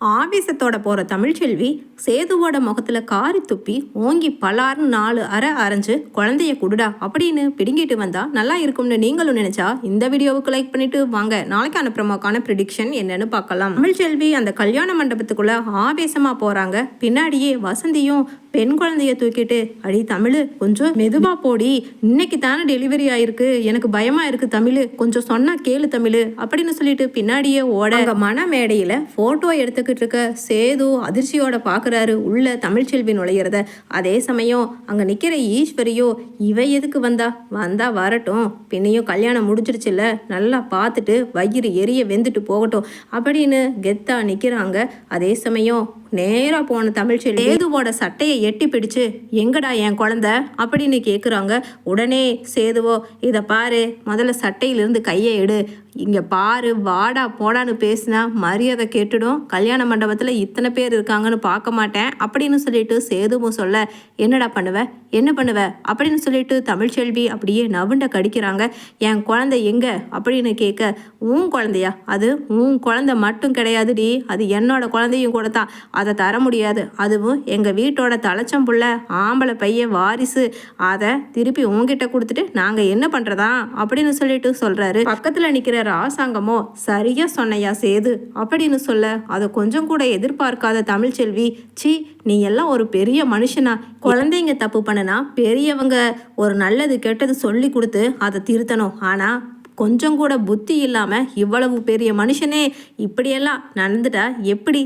ஆவேசத்தோட போற தமிழ்ச்செல்வி சேதுவோட முகத்துல காரி துப்பி ஓங்கி பலார்னு 4 அரை அரைஞ்சு குழந்தைய குடுடா அப்படின்னு பிடுங்கிட்டு வந்தா நல்லா இருக்கும்னு நீங்களும் நினைச்சா இந்த வீடியோவுக்கு லைக் பண்ணிட்டு வாங்க நாளைக்கான ப்ரோமோக்கான ப்ரிடிக்ஷன் என்னன்னு பார்க்கலாம். தமிழ்ச்செல்வி அந்த கல்யாண மண்டபத்துக்குள்ள ஆவேசமா போறாங்க. பின்னாடியே வசந்தியும் பெண் குழந்தைய தூக்கிட்டு அடி தமிழ் கொஞ்சம் மெதுவா போடி, இன்னைக்கு தானே டெலிவரி ஆயிருக்கு, எனக்கு பயமா இருக்கு தமிழ், கொஞ்சம் சொன்னா கேளு தமிழ் அப்படின்னு சொல்லிட்டு பின்னாடியே ஓட அங்க மன மேடையில போட்டோ எடுத்துக்கிட்டு இருக்க சேது அதிர்ச்சியோட பாக்குறாரு உள்ள தமிழ்ச்செல்வி நுழையிறத. அதே சமயம் அங்க நிக்கிற ஈஸ்வரியோ இவ எதுக்கு வந்தா வரட்டும், பின்னையும் கல்யாணம் முடிஞ்சிருச்சுல, நல்லா பார்த்துட்டு வயிறு எரிய வெந்துட்டு போகட்டும் அப்படின்னு கெத்தா நிக்கிறாங்க. அதே சமயம் நேரா போன தமிழ்ச்செல்வி சேதுவோட சட்டையை எட்டி பிடிச்சு எங்கடா என் குழந்தை அப்படின்னு கேட்குறாங்க. உடனே சேதுவோ இதை பாரு, முதல்ல சட்டையிலிருந்து கையை எடு, இங்கே பாரு வாடா போடான்னு பேசினா மரியாதை கேட்டுடும், கல்யாண மண்டபத்தில் இத்தனை பேர் இருக்காங்கன்னு பார்க்க மாட்டேன் அப்படின்னு சொல்லிட்டு சேதுவும் சொல்ல என்ன பண்ணுவ அப்படின்னு சொல்லிட்டு தமிழ்ச்செல்வி அப்படியே நவுண்ட கடிக்கிறாங்க. என் குழந்தை எங்க அப்படின்னு கேட்க உன் குழந்தையா, அது உன் குழந்தை மட்டும் கிடையாதுடி, அது என்னோட குழந்தையும் கூட தான், அதை தர முடியாது, அதுவும் எங்கள் வீட்டோட தலைச்சம்புள்ள ஆம்பளை பையன் வாரிசு, அதை திருப்பி உங்ககிட்ட கொடுத்துட்டு நாங்கள் என்ன பண்ணுறதா அப்படின்னு சொல்லிட்டு சொல்கிறாரு. பக்கத்தில் நிற்கிற ராசாங்கமோ சரியா சொன்னையா சேது அப்படின்னு சொல்ல அதை கொஞ்சம் கூட எதிர்பார்க்காத தமிழ்ச்செல்வி சி நீ எல்லாம் ஒரு பெரிய மனுஷனா, குழந்தைங்க தப்பு பண்ணனா பெரியவங்க ஒரு நல்லது கெட்டது சொல்லி கொடுத்து அதை திருத்தணும், ஆனா கொஞ்சம் கூட புத்தி இல்லாம இவ்வளவு பெரிய மனுஷனே இப்படியெல்லாம் நடந்துட்டா எப்படி,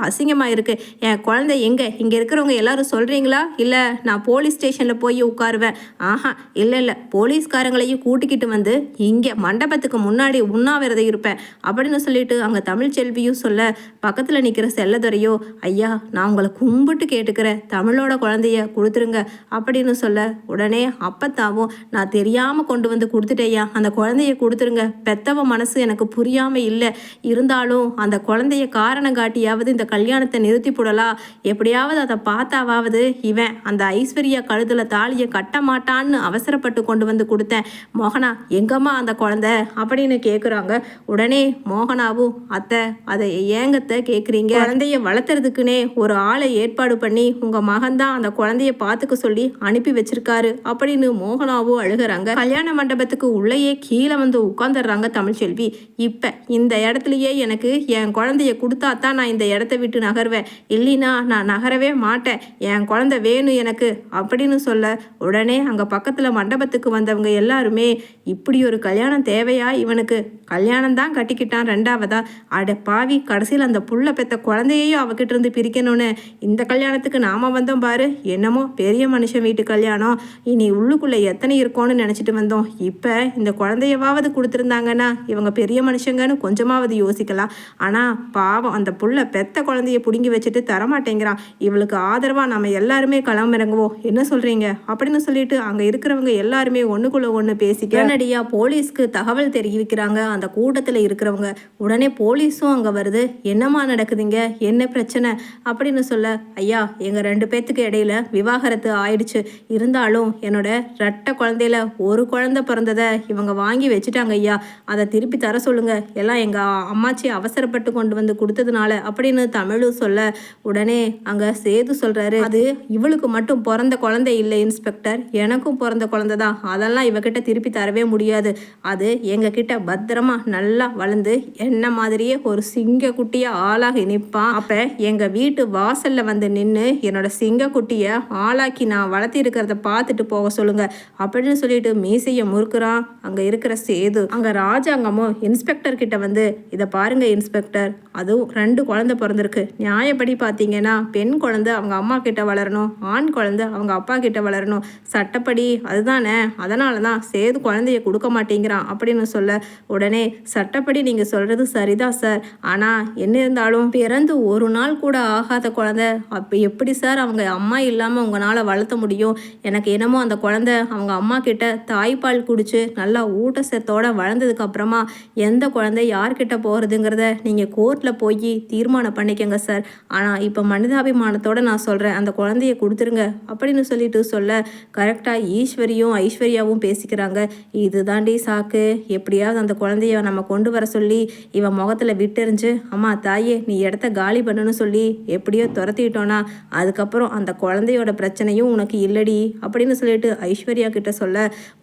அசிங்கமா இருக்கு, என் குழந்தை எங்க, இங்க இருக்கிறவங்க எல்லாரும் சொல்றீங்களா இல்ல நான் போலீஸ் ஸ்டேஷன்ல போய் உட்காருவேன், ஆஹா இல்ல போலீஸ்காரங்களையும் கூட்டிக்கிட்டு வந்து இங்க மண்டபத்துக்கு முன்னாடி உண்ணாவிரதம் இருப்பேன் அப்படின்னு சொல்லிட்டு அங்க தமிழ்ச்செல்வியும் சொல்ல பக்கத்துல நிக்கிற செல்லதுரையோ ஐயா நான் உங்களை கும்பிட்டு கேட்டுக்கிறேன், தமிழோட குழந்தைய கொடுத்துருங்க அப்படின்னு சொல்ல உடனே அப்பத்தாவும் நான் தெரியாம கொண்டு வந்து கொடுத்துட்டேயா, அந்த குழந்தைய கொடுத்துருங்க, பெத்தவ மனசு எனக்கு புரியாம இல்லை, இருந்தாலும் அந்த குழந்தைய காரணம் காட்டியாவது இந்த கல்யாணத்தை நிறுத்தி போடலாம், எப்படியாவது அதை பார்த்தாவது இவன் அந்த ஐஸ்வர்யா கழுத்துல தாலியை கட்ட மாட்டான்னு அவசரப்பட்டு கொண்டு வந்து கொடுத்தேன், மோகனா எங்கம்மா அந்த குழந்தை அப்படின்னு கேட்குறாங்க. உடனே மோகனாவும் அத்தை அதை ஏங்கத்தை கேட்குறீங்க, குழந்தைய வளர்த்துறதுக்குன்னே ஒரு ஆளை ஏற்பாடு பண்ணி உங்க மகன்தான் அந்த குழந்தைய பார்த்துக்க சொல்லி அனுப்பி வச்சிருக்காரு அப்படின்னு மோகனாவும் அழுகிறாங்க. கல்யாண மண்டபத்துக்கு உள்ளேயே கீழே வந்து உட்காந்துடுறாங்க தமிழ்ச்செல்வி. இப்ப இந்த இடத்துலயே எனக்கு என் குழந்தைய கொடுத்தா தான் நான் இந்த இடத்த விட்டு நகர்வேன், இல்லைனா நான் நகரவே மாட்டேன், என் குழந்தை வேணும் எனக்கு அப்படின்னு சொல்ல உடனே அங்க பக்கத்துல மண்டபத்துக்கு வந்தவங்க எல்லாருமே இப்படி ஒரு கல்யாணம் தேவையா இவனுக்கு, கல்யாணம் தான் கட்டிக்கிட்டான் ரெண்டாவதா, அட பாவி கடைசியில் அந்த புள்ள பெத்த குழந்தையையும் அவகிட்ட இருந்து பிரிக்கணும்னு இந்த கல்யாணத்துக்கு நாம வந்தோம் பாரு, என்னமோ பெரிய மனுஷன் வீட்டு கல்யாணம், இனி உள்ளுக்குள்ள எத்தனை இருக்கோன்னு நினைச்சிட்டு வந்தோம், இப்ப இந்த குழந்தையவாவது கொடுத்துருந்தாங்கன்னா இவங்க பெரிய மனுஷங்கன்னு கொஞ்சமாவது யோசிக்கலாம், ஆனா பாவம் அந்த புள்ள பெத்த குழந்தைய புடுங்கி வச்சுட்டு தரமாட்டேங்கிறான், இவளுக்கு ஆதரவா நம்ம எல்லாருமே களமிறங்குவோம், என்ன சொல்றீங்க அப்படின்னு சொல்லிட்டு அங்க இருக்கிறவங்க எல்லாருமே ஒண்ணுக்குள்ள ஒண்ணு பேசிக்க உடனடியா போலீஸ்க்கு தகவல் தெரிவிக்கிறாங்க. அந்த கூட்டத்துல இருக்கிறவங்க உடனே போலீஸும் அங்க வருது. என்னமா நடக்குதுங்க, என்ன பிரச்சனை அப்படின்னு சொல்ல ஐயா எங்க 2 பேத்துக்கு இடையில விவாகரத்து ஆயிடுச்சு, இருந்தாலும் என்னோட ரெட்டை குழந்தையில ஒரு குழந்தை பிறந்ததை இவங்க வாங்கி வச்சுட்டாங்க ஐயா, அதை திருப்பி தர சொல்லுங்க, எல்லாம் எங்க அம்மாச்சி அவசரப்பட்டு கொண்டு வந்து கொடுத்ததுனால அப்படின்னு தமிழும் சொல்ல உடனே அங்க சேது சொல்றாரு அது இவளுக்கு மட்டும் பிறந்த குழந்தை இல்லை இன்ஸ்பெக்டர், எனக்கும் பிறந்த குழந்தை தான், அதெல்லாம் இவகிட்ட திருப்பி தரவே முடியாது, அது எங்க கிட்ட பத்திரமா நல்லா வளர்ந்து என்ன மாதிரியே ஒரு சிங்க குட்டிய ஆளாகி நிற்பான், அப்ப எங்க வீட்டு வாசல்ல வந்து நின்று என்னோட சிங்க குட்டிய ஆளாக்கி நான் வளர்த்தி இருக்கிறத பார்த்துட்டு போக சொல்லுங்க அப்படின்னு சொல்லிட்டு மீசைய முறுக்குறான் அங்க இருக்கிற சேது. அங்க ராஜாங்கமும் இன்ஸ்பெக்டர் கிட்ட வந்து இதை பாருங்க இன்ஸ்பெக்டர், அதுவும் 2 குழந்தை பிறந்திருக்கு, நியாயப்படி பார்த்தீங்கன்னா பெண் குழந்தை அவங்க அம்மா கிட்ட வளரணும், ஆண் குழந்தை அவங்க அப்பா கிட்ட வளரணும், சட்டப்படி அதுதானே, அதனால தான் சேது குழந்தைய கொடுக்க மாட்டேங்கிறான் அப்படின்னு சொல்ல உடனே சட்டப்படி நீங்க சொல்றது சரிதான் சார், ஆனா என்ன இருந்தாலும் பிறந்து ஒரு நாள் கூட ஆகாத குழந்தை அப்ப எப்படி சார் அவங்க அம்மா இல்லாம உங்களால வளர்த்த முடியும், எனக்கு என்னமோ அந்த குழந்தை அவங்க அம்மா கிட்ட தாய்ப்பால் குடிச்சு நல்லா ஊட்டச்சத்து சுதந்திரத்தோட வளர்ந்ததுக்கு அப்புறமா எந்த குழந்தை யார்கிட்ட போகிறதுங்கிறத நீங்கள் கோர்ட்டில் போய் தீர்மானம் பண்ணிக்கங்க சார். ஆனால் இப்போ மனிதாபிமானத்தோட நான் சொல்கிறேன், அந்த குழந்தைய கொடுத்துருங்க அப்படின்னு சொல்லிட்டு சொல்ல கரெக்டாக ஈஸ்வரியும் ஐஸ்வர்யாவும் பேசிக்கிறாங்க. இது தாண்டி சாக்கு, எப்படியாவது அந்த குழந்தைய நம்ம கொண்டு வர சொல்லி இவன் முகத்தில் விட்டெறிஞ்சு, அம்மா தாயே நீ இடத்த காலி பண்ணுன்னு சொல்லி எப்படியோ துரத்திட்டோன்னா அதுக்கப்புறம் அந்த குழந்தையோட பிரச்சனையும் உனக்கு இல்லடி அப்படின்னு சொல்லிட்டு ஐஸ்வர்யா கிட்ட சொல்ல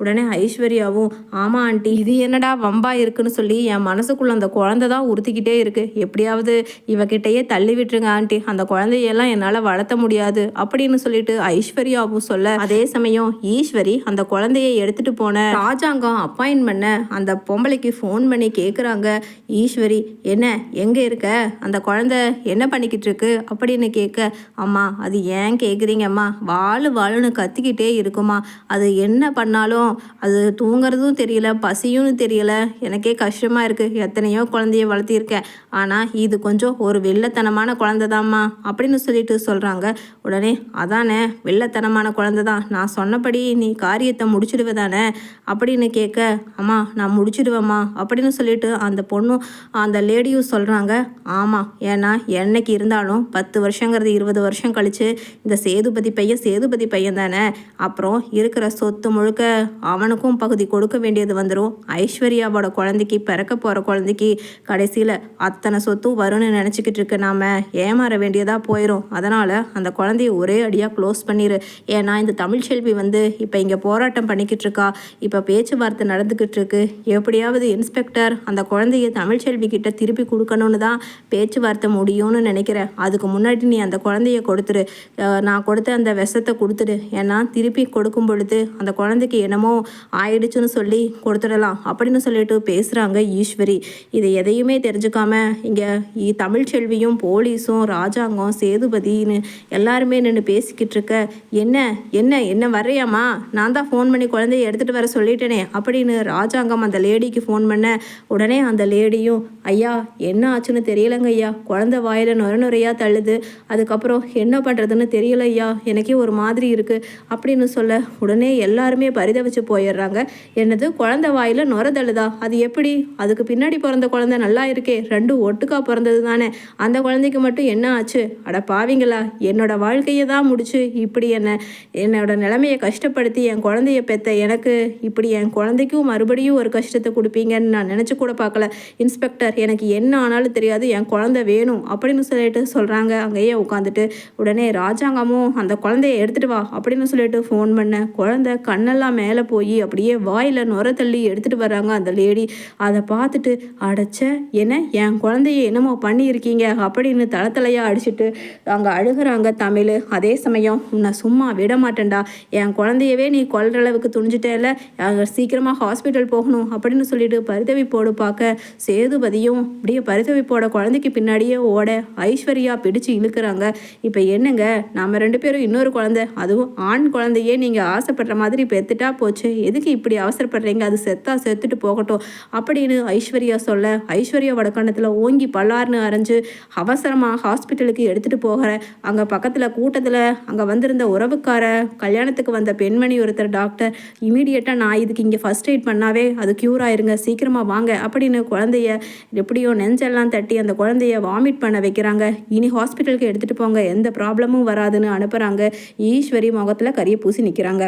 உடனே ஐஸ்வர்யாவும், ஆமா ஆண்டி இது என்னடா வம்பா இருக்குன்னு சொல்லி என் மனசுக்குள்ள அந்த குழந்தை தான் உறுத்திக்கிட்டே இருக்கு, எப்படியாவது இவகிட்டையே தள்ளி விட்டுருங்க ஆண்டி, அந்த குழந்தையெல்லாம் என்னால் வளர்த்த முடியாது அப்படின்னு சொல்லிட்டு ஐஸ்வர்யாவும் சொல்ல அதே சமயம் ஈஸ்வரி அந்த குழந்தைய எடுத்துட்டு போன ராஜாங்கம் அப்பாயின்ட் பண்ண அந்த பொம்பளைக்கு ஃபோன் பண்ணி கேட்குறாங்க. ஈஸ்வரி என்ன எங்கே இருக்க, அந்த குழந்தை என்ன பண்ணிக்கிட்டு இருக்கு அப்படின்னு கேட்க, அம்மா அது ஏன் கேட்குறீங்கம்மா, வாழுன்னு கத்திக்கிட்டே இருக்குமா, அது என்ன பண்ணாலும் அது தூங்குறதும் தெரியல பசியும் தெரியல, எனக்கே கஷ்டமாக இருக்குது, எத்தனையோ குழந்தைய வளர்த்திருக்கேன், ஆனால் இது கொஞ்சம் ஒரு வெள்ளத்தனமான குழந்தை தான்மா அப்படின்னு சொல்லிட்டு சொல்கிறாங்க. உடனே அதானே வெள்ளத்தனமான குழந்தை தான், நான் சொன்னபடி நீ காரியத்தை முடிச்சிடுவதானே அப்படின்னு கேட்க, அம்மா நான் முடிச்சிடுவேம்மா அப்படின்னு சொல்லிட்டு அந்த பொண்ணும் அந்த லேடியும் சொல்கிறாங்க. ஆமாம், ஏன்னா என்னைக்கு இருந்தாலும் 10 வருஷங்கிறது 20 வருஷம் கழித்து இந்த சேதுபதி பையன் தானே, அப்புறம் இருக்கிற சொத்து முழுக்க அவனுக்கும் பகுதி கொடுக்க வேண்டியது வந்துடும், ஐஸ்வர்யாவோட குழந்தைக்கு பிறக்க போகிற குழந்தைக்கு கடைசியில் அத்தனை சொத்தும் வரும்னு நினச்சிக்கிட்டு இருக்க நாம ஏமாற வேண்டியதாக போயிடும், அதனால் அந்த குழந்தைய ஒரே அடியாக க்ளோஸ் பண்ணிடு, ஏன்னா இந்த தமிழ்ச்செல்வி இப்போ இங்கே போராட்டம் பண்ணிக்கிட்டு இருக்கா, இப்போ பேச்சுவார்த்தை நடந்துக்கிட்டு இருக்கு, எப்படியாவது இன்ஸ்பெக்டர் அந்த குழந்தைய தமிழ்ச்செல்வி கிட்ட திருப்பி கொடுக்கணும்னு தான் பேச்சுவார்த்தை முடியும்னு நினைக்கிறேன், அதுக்கு முன்னாடி நீ அந்த குழந்தைய கொடுத்துரு, நான் கொடுத்த அந்த விஷத்தை கொடுத்துடு, ஏன்னா திருப்பி கொடுக்கும் பொழுது அந்த குழந்தைக்கு என்னமோ ஆயிடுச்சுன்னு சொல்லி கொடுத்துடலாம் அப்படின்னு சொல்லிட்டு பேசுகிறாங்க ஈஸ்வரி. இது எதையுமே தெரிஞ்சுக்காம இங்கே தமிழ்ச்செல்வியும் போலீஸும் ராஜாங்கம் சேதுபதினு எல்லாருமே நின்று பேசிக்கிட்டு இருக்க, என்ன வர்றியாம்மா, நான் தான் ஃபோன் பண்ணி குழந்தைய எடுத்துகிட்டு வர சொல்லிட்டேனே அப்படின்னு ராஜாங்கம் அந்த லேடிக்கு ஃபோன் பண்ண உடனே அந்த லேடியும், ஐயா என்ன ஆச்சுன்னு தெரியலங்க ஐயா, குழந்தை வாயில் நுரையாக தள்ளுது, அதுக்கப்புறம் என்ன பண்ணுறதுன்னு தெரியல ஐயா, எனக்கே ஒரு மாதிரி இருக்குது அப்படின்னு சொல்ல உடனே எல்லாருமே பரிதவிச்சு போயிடுறாங்க. என்னது குழந்தை வாயில் நுர தள்ளுதா, அது எப்படி, அதுக்கு பின்னாடி பிறந்த குழந்தை நல்லா இருக்கே, ரெண்டும் ஒட்டுக்கா பிறந்தது தானே, அந்த குழந்தைக்கு மட்டும் என்ன ஆச்சு, அட பாவிங்களா, என்னோட வாழ்க்கையை தான் முடிச்சு இப்படி என்னோட நிலைமையை கஷ்டப்படுத்தி என் குழந்தைய பெத்த எனக்கு இப்படி என் குழந்தைக்கும் மறுபடியும் ஒரு கஷ்டத்தை கொடுப்பீங்கன்னு நான் நினச்சி கூட பார்க்கல இன்ஸ்பெக்டர், எனக்கு என்ன ஆனாலும் தெரியாது, என் குழந்தை வேணும் அப்படின்னு சொல்லிட்டு சொல்கிறாங்க. அங்கேயே உட்காந்துட்டு உடனே ராஜாங்கமும் அந்த குழந்தைய எடுத்துகிட்டு வா அப்படின்னு சொல்லிட்டு ஃபோன் பண்ண குழந்தை கண்ணெல்லாம் மேலே போய் அப்படியே வாயில் நுர தள்ளி எடுத்துகிட்டு வர்றாங்க அந்த லேடி. அதை பார்த்துட்டு அடைச்ச என்ன என் குழந்தைய என்னமோ பண்ணியிருக்கீங்க அப்படின்னு தளத்தலையாக அடிச்சுட்டு அங்கே அழுகிறாங்க தமிழ். அதே சமயம் உன்னை சும்மா விட மாட்டேன்டா, என் குழந்தையவே நீ கொல்ற அளவுக்கு துணிஞ்சிட்டேல, சீக்கிரமாக ஹாஸ்பிட்டல் போகணும் அப்படின்னு சொல்லிட்டு பரிதவிப்போடு பார்க்க சேதுபதியும் அப்படியே பரிதவிப்போட குழந்தைக்கு பின்னாடியே ஓட ஐஸ்வர்யா பிடிச்சு இழுக்கிறாங்க. இப்போ என்னங்க நம்ம 2 பேரும் இன்னொரு குழந்தை, அதுவும் ஆண் குழந்தையே நீங்கள் ஆசைப்படுற மாதிரி பெற்றுட்டா போச்சு, எதுக்கு இப்படி அவசரப்படுறீங்க, அது செத்துட்டு போகட்டும் அப்படின்னு ஐஸ்வர்யா சொல்ல ஐஸ்வர்யாவோட கண்ணத்தில் ஓங்கி பல்லார்னு அரைஞ்சு அவசரமாக ஹாஸ்பிட்டலுக்கு எடுத்துகிட்டு போகிற அங்கே பக்கத்தில் கூட்டத்தில் அங்கே வந்திருந்த உறவுக்கார கல்யாணத்துக்கு வந்த பெண்மணி ஒருத்தர் டாக்டர் இமீடியட்டாக நான் இதுக்கு இங்கே ஃபர்ஸ்ட் எய்ட் பண்ணாவே அது க்யூர் ஆயிருங்க, சீக்கிரமாக வாங்க அப்படின்னு குழந்தைய எப்படியோ நெஞ்செல்லாம் தட்டி அந்த குழந்தைய வாமிட் பண்ண வைக்கிறாங்க. இனி ஹாஸ்பிட்டலுக்கு எடுத்துகிட்டு போங்க, எந்த ப்ராப்ளமும் வராதுன்னு அனுப்புகிறாங்க. ஈஸ்வரி முகத்தில் கரிய பூசி நிற்கிறாங்க.